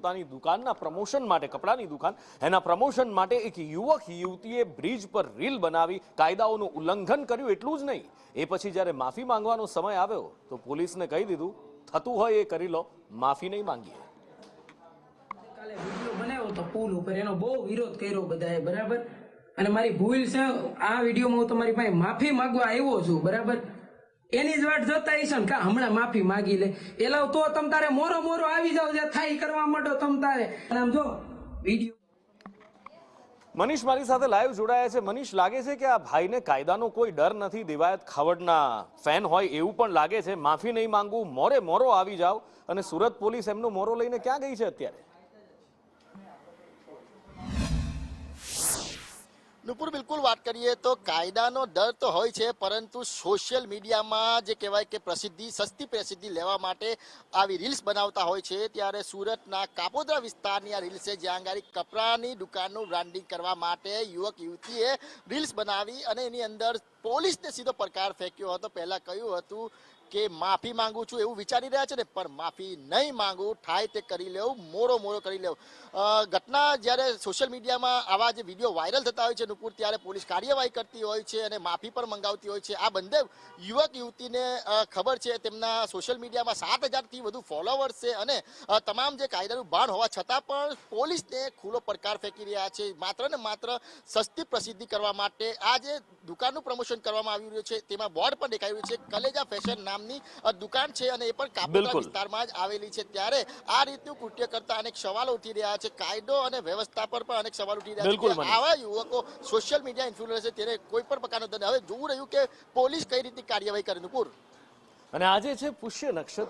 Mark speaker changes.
Speaker 1: પોતાની દુકાનના પ્રમોશન માટે, કપડાની દુકાન, એના પ્રમોશન માટે એક યુવક યુવતીએ બ્રિજ પર રીલ બનાવી કાયદાઓનું ઉલ્લંઘન કર્યું. એટલું જ નહીં, એ પછી જ્યારે માફી માંગવાનો સમય આવ્યો તો પોલીસને કહી દીધું, થતું હોય એ કરી લો, માફી નહીં માંગીએ.
Speaker 2: કાલે વિડિયો બનાવ્યો તો પુલ ઉપર, એનો બહુ વિરોધ કર્યો બધાએ, બરાબર. અને મારી ભૂલ છે, આ વિડીયોમાં હું તમારી પાસે માફી માંગવા આવ્યો છું, બરાબર. એની જ વાટ જોતા હશે ને કા હમણાં માફી માંગી લે એલાવ તો તમ તારે મોરો આવી જાવ, જે થાય કરવા માંડો તમ તારે. આમ જો વિડીયો.
Speaker 1: મનીષ મારી સાથે લાઈવ જોડાયા છે. મનીષ, લાગે છે કે આ ભાઈને કાયદાનો કોઈ ડર નથી, દિવાયત ખાવડના ફેન હોય એવું પણ લાગે છે. માફી નહીં માંગવું, મોરો આવી જાવ. અને સુરત પોલીસ એમનો મોરો લઈને ક્યાં ગઈ છે અત્યારે?
Speaker 3: નુપુર, બિલકુલ વાત કરીએ તો કાયદાનો ડર તો હોય છે, પરંતુ સોશિયલ મીડિયામાં જે કહેવાય કે સસ્તી પ્રસિદ્ધિ લેવા માટે આવી રીલ્સ બનાવતા હોય છે. ત્યારે સુરતના કાપોદ્રા વિસ્તારની આ રીલ્સ છે, જ્યાં આગળ કપડાની દુકાનનું બ્રાન્ડિંગ કરવા માટે યુવક યુવતીએ રીલ્સ બનાવી અને એની અંદર પોલીસને સીધો પડકાર ફેંક્યો હતો. પહેલા કહ્યું હતું કે માફી માંગુ છું એવું વિચારી રહ્યા છે ને, પણ માફી નહીં માંગુ, થાય તે કરી લેવું, મોરો કરી લેવું. ઘટના જ્યારે સોશિયલ મીડિયામાં આવા જે વિડીયો વાયરલ થતા હોય છે નુપુર, ત્યારે પોલીસ કાર્યવાહી કરતી હોય છે અને માફી પણ મંગાવતી હોય છે. આ બંને યુવક યુવતીને ખબર છે, તેમના સોશિયલ મીડિયામાં 7,000થી વધુ ફોલોવર્સ છે અને તમામ જે કાયદાનું ભાન હોવા છતાં પણ પોલીસને ખુલ્લો પડકાર ફેંકી રહ્યા છે, માત્ર ને માત્ર સસ્તી પ્રસિદ્ધિ કરવા માટે. આ જે દુકાનનું પ્રમોશન કરવામાં આવી રહ્યું છે તેમાં બોર્ડ પણ દેખાઈ રહ્યું છે, કલેજા ફેશન નામની દુકાન છે અને એ પણ કાપોદ્રા વિસ્તારમાં જ આવેલી છે. ત્યારે આ રીતનું કૃત્ય કરતા અનેક સવાલો ઉઠી રહ્યા છે, કાયદો અને વ્યવસ્થા પર પણ અનેક સવાલ ઉઠી રહ્યા છે. આવા યુવકો સોશિયલ મીડિયા ઇન્ફ્લુએન્સર તેને કોઈ પણ પ્રકારનો દંડ. હવે જોવું રહ્યું કે પોલીસ કઈ રીતની કાર્યવાહી કરે. નુપુર,
Speaker 1: અને આજે છે પુષ્ય નક્ષત્ર.